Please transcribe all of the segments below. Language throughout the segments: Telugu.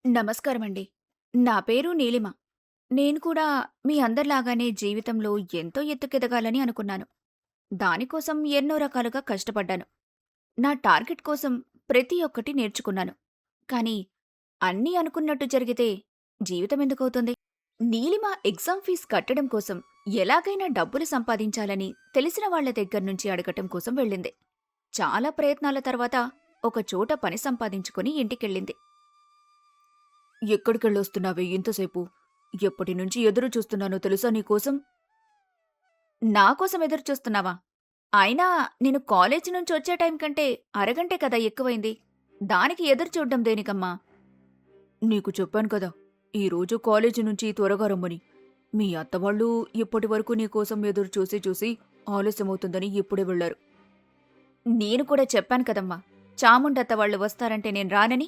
నమస్కారమండి. నా పేరు నీలిమ. నేను కూడా మీ అందరిలాగానే జీవితంలో ఎంతో ఎత్తుకెదగాలని అనుకున్నాను. దానికోసం ఎన్నో రకాలుగా కష్టపడ్డాను. నా టార్గెట్ కోసం ప్రతి ఒక్కటి నేర్చుకున్నాను. కానీ అన్నీ అనుకున్నట్టు జరిగితే జీవితమెందుకవుతుంది? నీలిమ ఎగ్జామ్ ఫీజు కట్టడం కోసం ఎలాగైనా డబ్బులు సంపాదించాలని తెలిసిన వాళ్ల దగ్గర్నుంచి అడగటం కోసం వెళ్ళింది. చాలా ప్రయత్నాల తర్వాత ఒక చోట పని సంపాదించుకుని ఇంటికెళ్ళింది. ఎక్కడికెళ్ళొస్తున్నావే ఇంతసేపు? ఎప్పటినుంచి ఎదురు చూస్తున్నానో తెలుసా నీకోసం? నాకోసం ఎదురుచూస్తున్నావా? అయినా నేను కాలేజీ నుంచొచ్చే టైం కంటే అరగంటే కదా ఎక్కువైంది. దానికి ఎదురుచూడ్డం దేనికమ్మా? నీకు చెప్పాను కదా, ఈరోజు కాలేజీ నుంచి త్వరగా రమ్మని. మీ అత్తవాళ్ళు ఇప్పటివరకు నీకోసం ఎదురు చూసి చూసి ఆలస్యమవుతుందని ఇప్పుడే వెళ్లారు. నేను కూడా చెప్పాను కదమ్మా, చాముండత్త వాళ్ళు వస్తారంటే నేను రానని.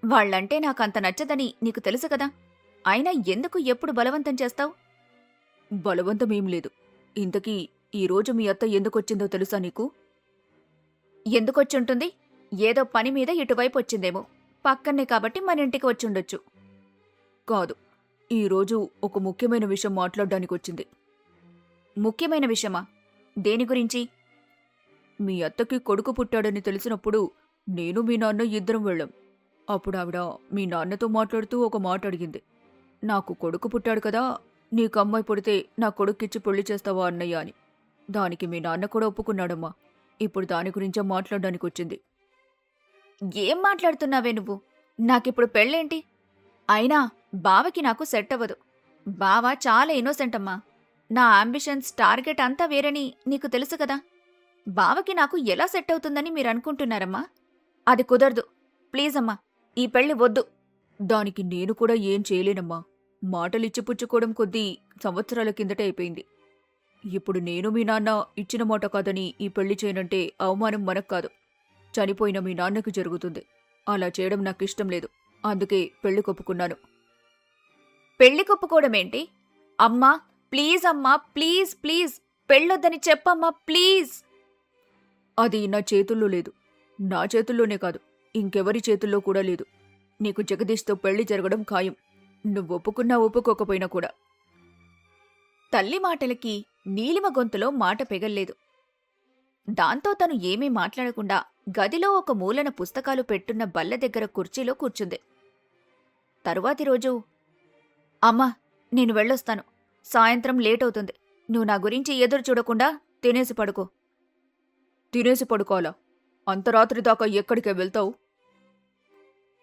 వాళ్ళంటే నాకంత నచ్చదని నీకు తెలుసు కదా. అయినా ఎందుకు ఎప్పుడు బలవంతం చేస్తావు? బలవంతమేం లేదు. ఇంతకీ ఈరోజు మీ అత్త ఎందుకొచ్చిందో తెలుసా నీకు? ఎందుకొచ్చుంటుంది? ఏదో పని మీద ఇటువైపు వచ్చిందేమో. పక్కన్నే కాబట్టి మన ఇంటికి వచ్చుండొచ్చు. కాదు, ఈరోజు ఒక ముఖ్యమైన విషయం మాట్లాడ్డానికొచ్చింది. ముఖ్యమైన విషయమా? దేని గురించి? మీ అత్తకి కొడుకు పుట్టాడని తెలిసినప్పుడు నేను మీ నాన్న ఇద్దరం వెళ్ళాం. అప్పుడావిడ మీ నాన్నతో మాట్లాడుతూ ఒక మాట అడిగింది. నాకు కొడుకు పుట్టాడు కదా, నీకమ్మాయి పుడితే నా కొడుక్కిచ్చి పెళ్లి చేస్తావా అన్నయ్య అని. దానికి మీ నాన్న కూడా ఒప్పుకున్నాడమ్మా. ఇప్పుడు దాని గురించే మాట్లాడ్డానికొచ్చింది. ఏం మాట్లాడుతున్నావే నువ్వు? నాకిప్పుడు పెళ్ళేంటి? అయినా బావకి నాకు సెట్ అవ్వదు. బావ చాలా ఇన్నోసెంట్ అమ్మా. నా అంబిషన్స్, టార్గెట్ అంతా వేరని నీకు తెలుసు కదా. బావకి నాకు ఎలా సెట్ అవుతుందని మీరనుకుంటున్నారమ్మా? అది కుదరదు. ప్లీజ్ అమ్మా, ఈ పెళ్లి వద్దు. దానికి నేను కూడా ఏం చేయలేనమ్మా. మాటలిచ్చి పుచ్చుకోవడం కొద్దీ సంవత్సరాల కిందటే అయిపోయింది. ఇప్పుడు నేను మీ నాన్న ఇచ్చిన మాట కాదని ఈ పెళ్లి చేయనంటే అవమానం మనకు కాదు, చనిపోయిన మీ నాన్నకి జరుగుతుంది. అలా చేయడం నాకిష్టం లేదు. అందుకే పెళ్లి కొప్పుకున్నాను. పెళ్లి కొప్పుకోవడమేంటి? అమ్మా ప్లీజ్, అమ్మా ప్లీజ్ ప్లీజ్, పెళ్ళొద్దని చెప్పమ్మా ప్లీజ్. అది నా చేతుల్లో లేదు. నా చేతుల్లోనే కాదు, ఇంకెవరి చేతుల్లో కూడా లేదు. నీకు జగదీష్తో పెళ్లి జరగడం ఖాయం. నువ్వు ఒప్పుకున్నా ఒప్పుకోకపోయినా కూడా. తల్లి మాటలకి నీలిమ గొంతులో మాట పెగల్లేదు. దాంతో తను ఏమీ మాట్లాడకుండా గదిలో ఒక మూలన పుస్తకాలు పెట్టున్న బల్ల దగ్గర కుర్చీలో కూర్చుంది. తరువాతి రోజు, అమ్మా నేను వెళ్ళొస్తాను. సాయంత్రం లేటవుతుంది. నువ్వు నా గురించి ఎదురు చూడకుండా తినేసి పడుకో. తినేసి పడుకోవాలా? అంతరాత్రి దాకా ఎక్కడికే వెళ్తావు?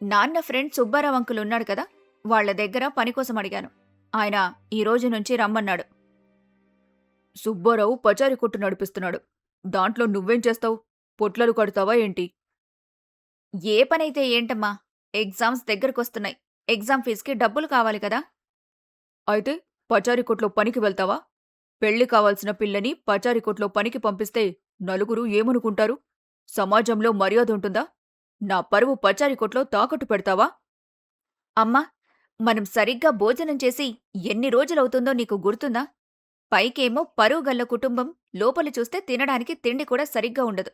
నాన్న ఫ్రెండ్ సుబ్బారావు అంకుల్ ఉన్నాడు కదా, వాళ్ల దగ్గర పనికోసం అడిగాను. ఆయన ఈ రోజు నుంచి రమ్మన్నాడు. సుబ్బారావు పచారీ కొట్టు నడిపిస్తున్నాడు. దాంట్లో నువ్వేం చేస్తావు? పొట్లలు కడతావా ఏంటి? ఏ పనైతే ఏంటమ్మా, ఎగ్జామ్స్ దగ్గరకొస్తున్నాయి. ఎగ్జామ్ ఫీజుకి డబ్బులు కావాలి కదా. అయితే పచారీ కొట్లో పనికి వెళ్తావా? పెళ్లి కావాల్సిన పిల్లని పచారీ కొట్లో పనికి పంపిస్తే నలుగురు ఏమనుకుంటారు? సమాజంలో మర్యాద ఉంటుందా? నా పరువు పచారీ కొట్లో తాకట్టు పెడతావా? అమ్మా, మనం సరిగ్గా భోజనం చేసి ఎన్ని రోజులవుతుందో నీకు గుర్తుందా? పైకేమో పరువుగల్ల కుటుంబం, లోపలి చూస్తే తినడానికి తిండి కూడా సరిగ్గా ఉండదు.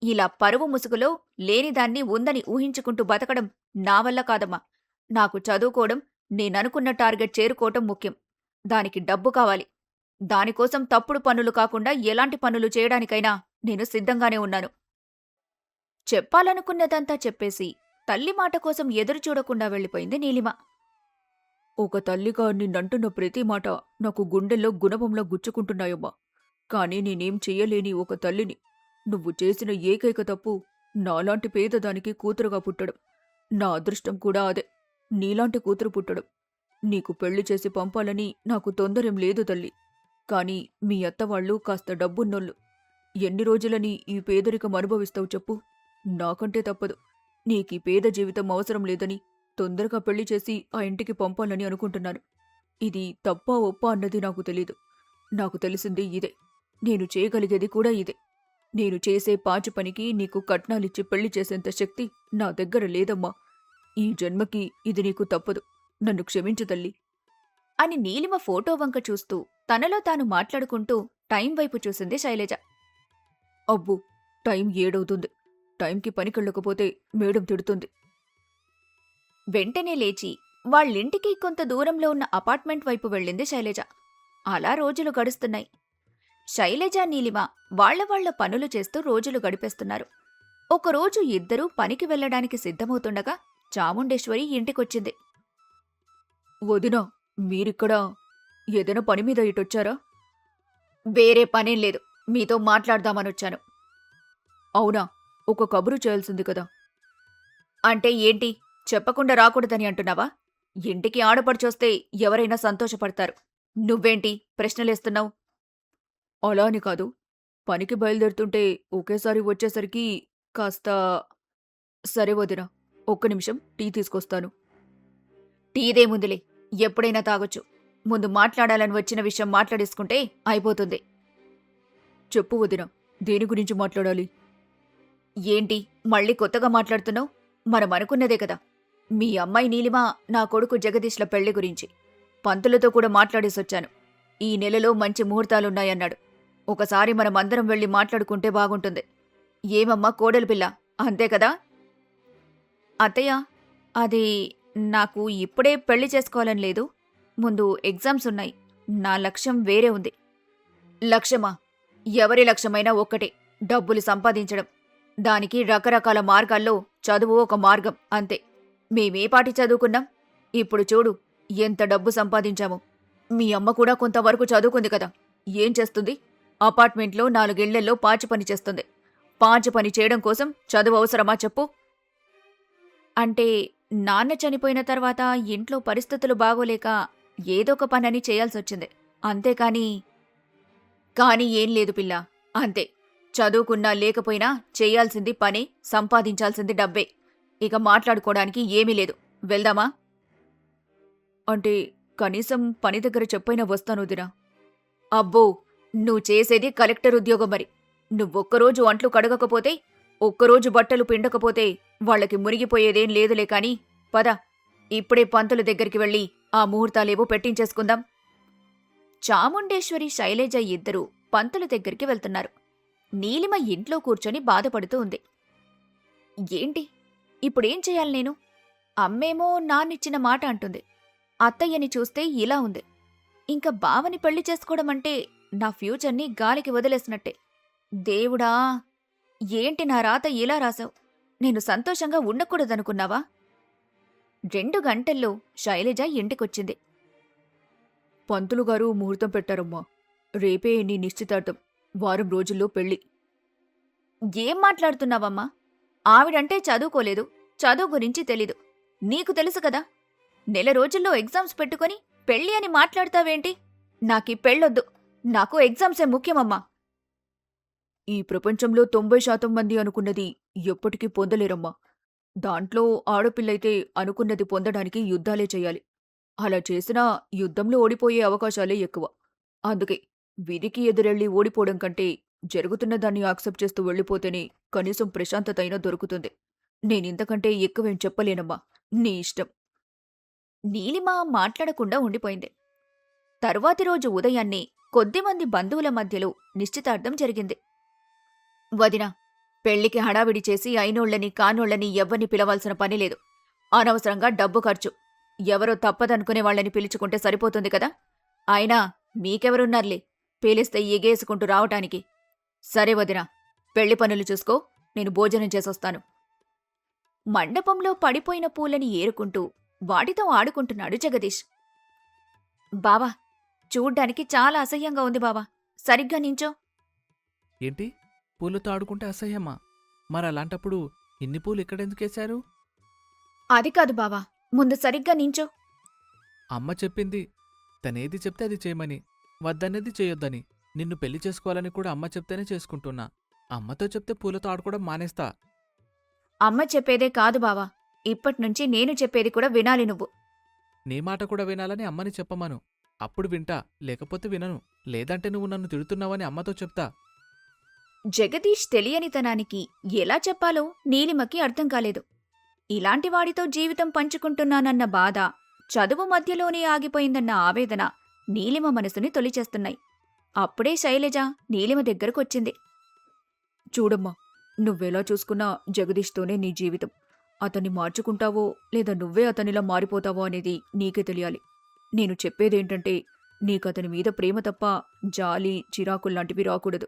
ఇలా పరువు ముసుగులో లేనిదాన్ని ఉందని ఊహించుకుంటూ బతకడం నా వల్ల కాదమ్మా. నాకు చదువుకోవడం, నేననుకున్న టార్గెట్ చేరుకోవటం ముఖ్యం. దానికి డబ్బు కావాలి. దానికోసం తప్పుడు పనులు కాకుండా ఎలాంటి పనులు చేయడానికైనా నేను సిద్ధంగానే ఉన్నాను. చెప్పాలనుకున్నదంతా చెప్పేసి తల్లి మాట కోసం ఎదురుచూడకుండా వెళ్ళిపోయింది నీలిమ. ఒక తల్లిగా నిన్నంటున్న ప్రతి మాట నాకు గుండెల్లో గుణపంలా గుచ్చుకుంటున్నాయమ్మా. కాని నేనేం చెయ్యలేని ఒక తల్లిని. నువ్వు చేసిన ఏకైక తప్పు నాలాంటి పేదదానికి కూతురుగా పుట్టడం. నా అదృష్టం కూడా అదే, నీలాంటి కూతురు పుట్టడం. నీకు పెళ్లి చేసి పంపాలని నాకు తొందరేం లేదు తల్లి. కాని మీ అత్తవాళ్లు కాస్త డబ్బున్నోళ్ళు. ఎన్ని రోజులని ఈ పేదరికం అనుభవిస్తావు చెప్పు? నాకంటే తప్పదు. నీకీ పేద జీవితం అవసరం లేదని తొందరగా పెళ్లి చేసి ఆ ఇంటికి పంపాలని అనుకుంటున్నాను. ఇది తప్పా ఒప్పా అన్నది నాకు తెలీదు. నాకు తెలిసింది ఇదే. నేను చేయగలిగేది కూడా ఇదే. నేను చేసే పాచి పనికి నీకు కట్నాలిచ్చి పెళ్లి చేసేంత శక్తి నా దగ్గర లేదమ్మా. ఈ జన్మకి ఇది నీకు తప్పదు. నన్ను క్షమించు తల్లి అని నీలిమ ఫోటో వంక చూస్తూ తనలో తాను మాట్లాడుకుంటూ టైం వైపు చూసింది శైలజ. అబ్బో, టైం 7 అవుతుంది. టైంకి పనికెళ్ళకపోతే మేడం తిడుతుంది. వెంటనే లేచి వాళ్ళింటికి కొంత దూరంలో ఉన్న అపార్ట్మెంట్ వైపు వెళ్ళింది శైలజ. అలా రోజులు గడుస్తున్నాయి. శైలజ, నీలిమ వాళ్ళ పనులు చేస్తూ రోజులు గడిపేస్తున్నారు. ఒకరోజు ఇద్దరూ పనికి వెళ్లడానికి సిద్ధమవుతుండగా చాముండేశ్వరి ఇంటికొచ్చింది. వదినా, మీరిక్కడ ఏదైనా పని మీద ఇటొచ్చారా? వేరే పనేం లేదు, మీతో మాట్లాడదామనొచ్చాను. అవునా? ఒక కబురు చేయాల్సింది కదా. అంటే ఏంటి? చెప్పకుండా రాకూడదని అంటున్నావా? ఇంటికి ఆడపడుచొస్తే ఎవరైనా సంతోషపడతారు. నువ్వేంటి ప్రశ్నలేస్తున్నావు? అలా అని కాదు. పనికి బయలుదేరుతుంటే ఒకేసారి వచ్చేసరికి కాస్త. సరే వదినా, ఒక్క నిమిషం టీ తీసుకొస్తాను. టీదేముందిలే, ఎప్పుడైనా తాగొచ్చు. ముందు మాట్లాడాలని వచ్చిన విషయం మాట్లాడేసుకుంటే అయిపోతుంది. చెప్పు వదినా, దేని గురించి మాట్లాడాలి? ఏంటి మళ్ళీ కొత్తగా మాట్లాడుతున్నావు? మనమనుకున్నదే కదా. మీ అమ్మాయి నీలిమ, నా కొడుకు జగదీష్ల పెళ్లి గురించి. పంతులతో కూడా మాట్లాడేసొచ్చాను. ఈ నెలలో మంచి ముహూర్తాలున్నాయన్నాడు. ఒకసారి మనమందరం వెళ్ళి మాట్లాడుకుంటే బాగుంటుంది. ఏమమ్మా కోడలు పిల్ల, అంతే కదా? అత్తయ్య, అది నాకు ఇప్పుడే పెళ్లి చేసుకోవాలని లేదు. ముందు ఎగ్జామ్స్ ఉన్నాయి. నా లక్ష్యం వేరే ఉంది. లక్ష్యమా? ఎవరి లక్ష్యమైనా ఒక్కటే, డబ్బులు సంపాదించడం. దానికి రకరకాల మార్గాల్లో చదువు ఒక మార్గం, అంతే. మేమే పాటి చదువుకున్నాం. ఇప్పుడు చూడు ఎంత డబ్బు సంపాదించామో. మీ అమ్మ కూడా కొంతవరకు చదువుకుంది కదా. ఏం చేస్తుంది? అపార్ట్మెంట్లో 4 ఇళ్లల్లో పాచి పని చేస్తుంది. పాచి పని చేయడం కోసం చదువు అవసరమా చెప్పు? అంటే నాన్న చనిపోయిన తర్వాత ఇంట్లో పరిస్థితులు బాగోలేక ఏదొక పనని చేయాల్సొచ్చింది. అంతేకాని. కానీ ఏం లేదు పిల్ల, అంతే. చదువుకున్నా లేకపోయినా చెయ్యాల్సింది పనే, సంపాదించాల్సింది డబ్బే. ఇక మాట్లాడుకోవడానికి ఏమీ లేదు. వెళ్దామా? అంటే కనీసం పని దగ్గర చెప్పైనా వస్తాను వదినా. అబ్బో, నువ్వు చేసేది కలెక్టర్ ఉద్యోగం మరి. నువ్వొక్కరోజు అంట్లు కడగకపోతే, ఒక్కరోజు బట్టలు పిండకపోతే వాళ్ళకి మునిగిపోయేదేం లేదులే కాని. పద, ఇప్పుడే పంతుల దగ్గరికి వెళ్ళి ఆ ముహూర్తాలేవో పెట్టించేసుకుందాం. చాముండేశ్వరి, శైలజ ఇద్దరూ పంతుల దగ్గరికి వెళ్తున్నారు. నీలిమ ఇంట్లో కూర్చొని బాధపడుతూ ఉంది. ఏంటి ఇప్పుడేం చెయ్యాలి నేను? అమ్మేమో నాన్నిచ్చిన మాట అంటుంది. అత్తయ్యని చూస్తే ఇలా ఉంది. ఇంక బావని పెళ్లి చేసుకోవడమంటే నా ఫ్యూచర్ని గాలికి వదిలేసినట్టే. దేవుడా, ఏంటి నా రాత ఇలా రాసావు? నేను సంతోషంగా ఉండకూడదనుకున్నావా? 2 గంటల్లో శైలజ ఇంటికొచ్చింది. పంతులుగారు ముహూర్తం పెట్టారమ్మా. రేపే నీ నిశ్చితార్థం. వారం రోజుల్లో పెళ్లి. ఏం మాట్లాడుతున్నావమ్మా? ఆవిడంటే చదువుకోలేదు, చదువు గురించి తెలీదు. నీకు తెలుసు కదా. నెల రోజుల్లో ఎగ్జామ్స్ పెట్టుకుని పెళ్లి అని మాట్లాడతావేంటి? నాకీ పెళ్ళొద్దు. నాకు ఎగ్జామ్సే ముఖ్యమమ్మా. ఈ ప్రపంచంలో 90% మంది అనుకున్నది ఎప్పటికీ పొందలేరమ్మా. దాంట్లో ఆడపిల్లైతే అనుకున్నది పొందడానికి యుద్ధాలే చెయ్యాలి. అలా చేసినా యుద్ధంలో ఓడిపోయే అవకాశాలే ఎక్కువ. అందుకే విధికి ఎదురెళ్ళి ఓడిపోవడం కంటే జరుగుతున్న దాన్ని యాక్సెప్ట్ చేస్తూ వెళ్ళిపోతేనే కనీసం ప్రశాంతత అయినా దొరుకుతుంది. నేనింతకంటే ఎక్కువేం చెప్పలేనమ్మా. నీ ఇష్టం. నీలిమ మాట్లాడకుండా ఉండిపోయింది. తరువాతి రోజు ఉదయాన్నే కొద్దిమంది బంధువుల మధ్యలో నిశ్చితార్థం జరిగింది. వదినా, పెళ్లికి హడావిడి చేసి అయినోళ్ళని కానోళ్ళని ఎవ్వరిని పిలవాల్సిన పనిలేదు. అనవసరంగా డబ్బు ఖర్చు. ఎవరో తప్పదనుకునే వాళ్ళని పిలుచుకుంటే సరిపోతుంది కదా. అయినా మీకెవరున్నారులే పిలిస్తే ఎగేసుకుంటూ రావటానికి. సరే వదినా, పెళ్లి పనులు చూసుకో, నేను భోజనం చేసొస్తాను. మండపంలో పడిపోయిన పూలని ఏరుకుంటూ వాటితో ఆడుకుంటున్నాడు జగదీష్. బావా, చూడ్డానికి చాలా అసహ్యంగా ఉంది బావా. సరిగ్గా నించో. ఏంటి? పూలతో ఆడుకుంటే అసహ్యమా? మరలాంటప్పుడు ఇన్ని పూలు ఇక్కడెందుకేశారు? అది కాదు బావా, ముందు సరిగ్గా నించో. అమ్మ చెప్పింది తనేది చెప్తే అది చేయమని, వద్దనేది చేయొద్దని. నిన్ను పెళ్లి చేసుకోవాలని కూడా అమ్మ చెప్తేనే చేసుకుంటున్నా. అమ్మతో చెప్తే పూలతో ఆడుకోవడం మానేస్తా. అమ్మ చెప్పేదే కాదు బావా, ఇప్పట్నుంచి నేను చెప్పేది కూడా వినాలి నువ్వు. నీ మాట కూడా వినాలని అమ్మని చెప్పమను. అప్పుడు వింటా, లేకపోతే వినను. లేదంటే నువ్వు నన్ను తిడుతున్నావని అమ్మతో చెప్తా. జగదీష్ తెలియనితనానికి ఎలా చెప్పాలో నీలిమకి అర్థం కాలేదు. ఇలాంటి వాడితో జీవితం పంచుకుంటున్నానన్న బాధ, చదువు మధ్యలోనే ఆగిపోయిందన్న ఆవేదన నీలిమ మనసుని తొలిచేస్తున్నాయి. అప్పుడే శైలజ నీలిమ దగ్గరకొచ్చింది. చూడమ్మా, నువ్వెలా చూసుకున్నా జగదీష్తోనే నీ జీవితం. అతన్ని మార్చుకుంటావో లేదా నువ్వే అతనిలా మారిపోతావో అనేది నీకే తెలియాలి. నేను చెప్పేదేంటంటే నీకతని మీద ప్రేమ తప్ప జాలి, చిరాకుల్లాంటివి రాకూడదు.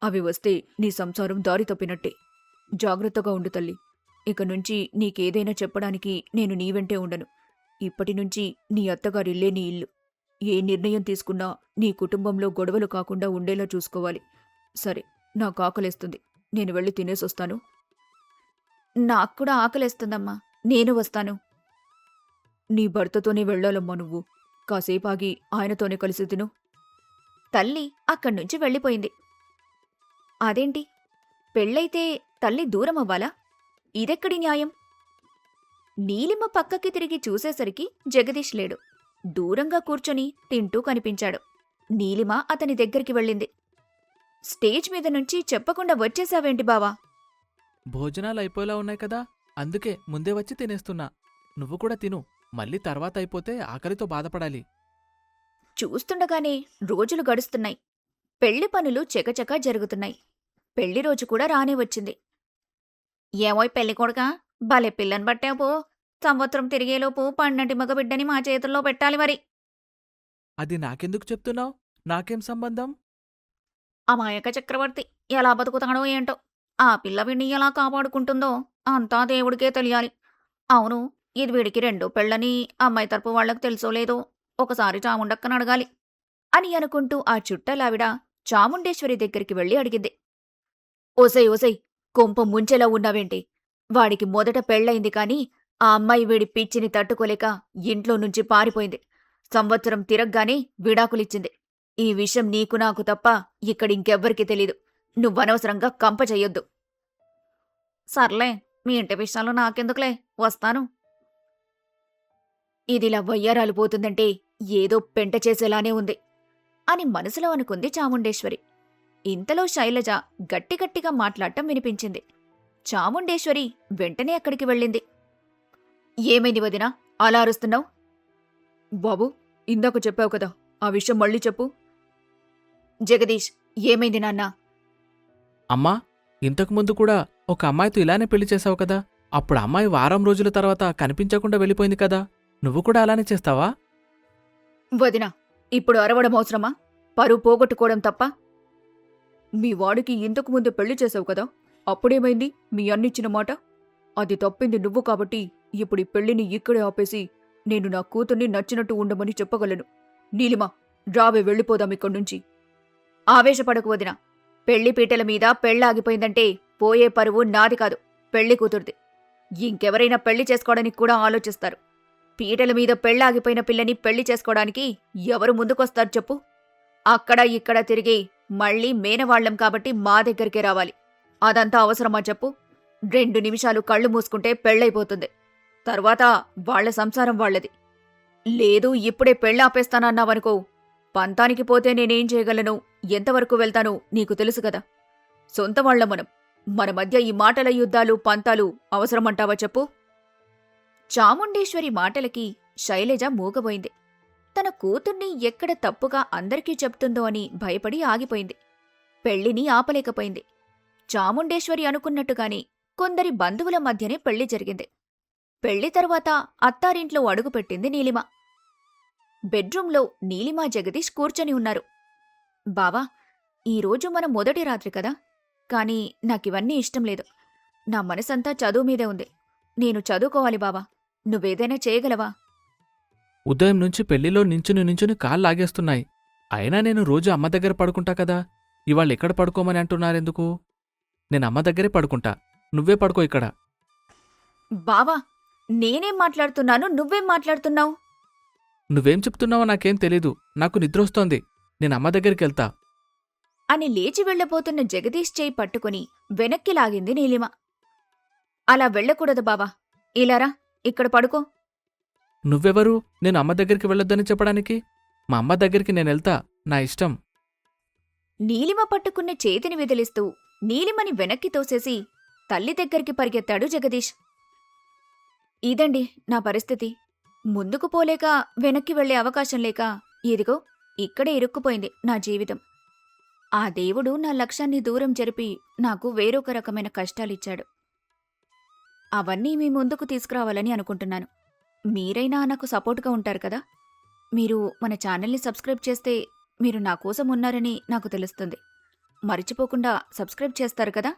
అవి వస్తే నీ సంసారం దారి తప్పినట్టే. జాగ్రత్తగా ఉండు తల్లి. ఇక నుంచి నీకేదైనా చెప్పడానికి నేను నీ వెంటే ఉండను. ఇప్పటినుంచి నీ అత్తగారిల్లే నీ ఇల్లు. ఏ నిర్ణయం తీసుకున్నా నీ కుటుంబంలో గొడవలు కాకుండా ఉండేలా చూసుకోవాలి. సరే, నాకాకలేస్తుంది. నేను వెళ్ళి తినేసొస్తాను. నాక్కూడా ఆకలేస్తుందమ్మా. నేను వస్తాను. నీ భర్తతోనే వెళ్ళాలమ్మా నువ్వు. కాసేపాగి ఆయనతోనే కలిసి తిను. తల్లి అక్కడ్నుంచి వెళ్ళిపోయింది. అదేంటి, పెళ్ళైతే తల్లి దూరమవ్వాలా? ఇదెక్కడి న్యాయం? నీలిమ పక్కకి తిరిగి చూసేసరికి జగదీష్ లేడు. దూరంగా కూర్చొని తింటూ కనిపించాడు. నీలిమ అతని దగ్గరికి వెళ్ళింది. స్టేజ్ మీద నుంచి చెప్పకుండా వచ్చేశావేంటి బావా? భోజనాలు అయిపోయేలా ఉన్నాయి కదా, అందుకే ముందే వచ్చి తినేస్తున్నా. నువ్వు కూడా తిను. మళ్ళీ తర్వాత అయిపోతే ఆకలితో బాధపడాలి. చూస్తుండగానే రోజులు గడుస్తున్నాయి. పెళ్లి పనులు చకచకా జరుగుతున్నాయి. పెళ్లి రోజు కూడా రానే వచ్చింది. ఏమోయ్ పెళ్లికొడుకా, భలే పిల్లని పట్టావు. సంవత్సరం తిరిగేలోపు పన్నటి మగబిడ్డని మా చేతుల్లో పెట్టాలి మరి. అది నాకెందుకు చెప్తున్నావు? నాకేం సంబంధం? అమాయక చక్రవర్తి ఎలా బతుకుతాడో ఏంటో. ఆ పిల్ల వీడిని ఎలా కాపాడుకుంటుందో అంతా దేవుడికే తెలియాలి. అవును, ఇది వీడికి రెండో పెళ్ళని అమ్మాయి తరపు వాళ్లకు తెలుసో లేదో ఒకసారి చాముండక్కని అడగాలి అని అనుకుంటూ ఆ చుట్టలావిడ చాముండేశ్వరి దగ్గరికి వెళ్ళి అడిగింది. ఓసై ఓసై, కొంప ముంచెలా ఉన్నావేంటి? వాడికి మొదట పెళ్ళయింది కాని ఆ అమ్మాయి వీడి పిచ్చిని తట్టుకోలేక ఇంట్లో నుంచి పారిపోయింది. సంవత్సరం తిరగ్గానే విడాకులిచ్చింది. ఈ విషయం నీకు నాకు తప్ప ఇక్కడింకెవ్వరికీ తెలీదు. నువ్వనవసరంగా కంప చెయ్యొద్దు. సర్లే, మీ ఇంటి విషయాలు నాకెందుకులే, వస్తాను. ఇదిలా వయ్యారాలు పోతుందంటే ఏదో పెంట చేసేలానే ఉంది అని మనసులో అనుకుంది చాముండేశ్వరి. ఇంతలో శైలజ గట్టిగట్టిగా మాట్లాడటం వినిపించింది. చాముండేశ్వరి వెంటనే అక్కడికి వెళ్ళింది. ఏమైంది వదినా, అలా అరుస్తున్నావు? బాబు, ఇందాక చెప్పావు కదా, ఆ విషయం మళ్ళీ చెప్పు. జగదీష్, ఏమైంది నాన్నా? అమ్మా, ఇంతకుముందు కూడా ఒక అమ్మాయితో ఇలానే పెళ్లి చేశావు కదా. అప్పుడు అమ్మాయి వారం రోజుల తర్వాత కనిపించకుండా వెళ్ళిపోయింది కదా. నువ్వు కూడా అలానే చేస్తావా? వదినా, ఇప్పుడు అరవడం అవసరమా? పరువు పోగొట్టుకోవడం తప్ప? మీ వాడికి ఇంతకు ముందు పెళ్లి చేసావు కదా, అప్పుడేమైంది మీ అన్నిచ్చిన మాట? అది తప్పింది నువ్వు కాబట్టి ఇప్పుడు ఈ పెళ్లిని ఇక్కడే ఆపేసి నేను నా కూతుర్ని నచ్చినట్టు ఉండమని చెప్పగలను. నీలిమా, రావే, వెళ్ళిపోదాం ఇక్కడ్నుంచి. ఆవేశపడకు వదినా. పెళ్లి పీటల మీద పెళ్ళాగిపోయిందంటే పోయే పరువు నాది కాదు, పెళ్లి కూతుర్ది. ఇంకెవరైనా పెళ్లి చేసుకోవడానికి కూడా ఆలోచిస్తారు. పీటల మీద పెళ్ళాగిపోయిన పిల్లని పెళ్లి చేసుకోవడానికి ఎవరు ముందుకొస్తారు చెప్పు? అక్కడ ఇక్కడ తిరిగి మళ్ళీ మేనవాళ్లం కాబట్టి మా దగ్గరికే రావాలి. అదంతా అవసరమా చెప్పు? 2 నిమిషాలు కళ్ళు మూసుకుంటే పెళ్ళైపోతుంది. తర్వాత వాళ్ల సంసారం వాళ్లది. లేదు, ఇప్పుడే పెళ్ళాపేస్తానన్నావనుకో, పంతానికి పోతే నేనేం చేయగలను, ఎంతవరకు వెళ్తానో నీకు తెలుసు కదా. సొంతవాళ్ల మనం. మన మధ్య ఈ మాటల యుద్ధాలు, పంతాలు అవసరమంటావా చెప్పు? చాముండేశ్వరి మాటలకి శైలజ మూగబోయింది. తన కూతుర్ని ఎక్కడ తప్పుగా అందరికీ చెప్తుందో అని భయపడి ఆగిపోయింది. పెళ్లిని ఆపలేకపోయింది. చాముండేశ్వరి అనుకున్నట్టుగాని కొందరి బంధువుల మధ్యనే పెళ్లి జరిగింది. పెళ్లి తరువాత అత్తారింట్లో అడుగుపెట్టింది నీలిమ. బెడ్రూంలో నీలిమ, జగదీష్ కూర్చొని ఉన్నారు. బావా, ఈరోజు మన మొదటి రాత్రి కదా, కాని నాకివన్నీ ఇష్టం లేదు. నా మనసంతా చదువు మీదే ఉంది. నేను చదువుకోవాలి బావా. నువ్వేదైనా చేయగలవా? ఉదయం నుంచి పెళ్లిలో నించుని కాళ్ళాగేస్తున్నాయి. అయినా నేను రోజు అమ్మ దగ్గర పడుకుంటా కదా. ఇవాళ ఎక్కడ పడుకోమని అంటున్నారెందుకు? నేను అమ్మ దగ్గరే పడుకుంటా. నువ్వే పడుకో ఇక్కడ. బావా, నేనేం మాట్లాడుతున్నాను, నువ్వేం మాట్లాడుతున్నావు? నువ్వేం చెప్తున్నావో నాకేం తెలీదు. నాకు నిద్రొస్తోంది. నేను అమ్మ దగ్గరికెళ్తా అని లేచి వెళ్లబోతున్న జగదీష్ చేయి పట్టుకుని వెనక్కి లాగింది నీలిమ. అలా వెళ్ళకూడదు బావా. ఇలారా, ఇక్కడ పడుకో. నువ్వెవరు నేను అమ్మ దగ్గరికి వెళ్ళొద్దని చెప్పడానికి? మా అమ్మ దగ్గరికి నేనెళ్తా, నా ఇష్టం. నీలిమ పట్టుకున్న చేతిని విదిలిస్తూ నీలిమని వెనక్కి తోసేసి తల్లి దగ్గరికి పరిగెత్తాడు జగదీష్. ఇదండి నా పరిస్థితి. ముందుకు పోలేక వెనక్కి వెళ్లే అవకాశం లేక ఇదిగో ఇక్కడే ఇరుక్కుపోయింది నా జీవితం. ఆ దేవుడు నా లక్ష్యాన్ని దూరం జరిపి నాకు వేరొక రకమైన కష్టాలిచ్చాడు. అవన్నీ మీ ముందుకు తీసుకురావాలని అనుకుంటున్నాను. మీరైనా నాకు సపోర్ట్గా ఉంటారు కదా. మీరు మన ఛానల్ని సబ్స్క్రైబ్ చేస్తే మీరు నా కోసం ఉన్నారని నాకు తెలుస్తుంది. మర్చిపోకుండా సబ్స్క్రైబ్ చేస్తారు కదా.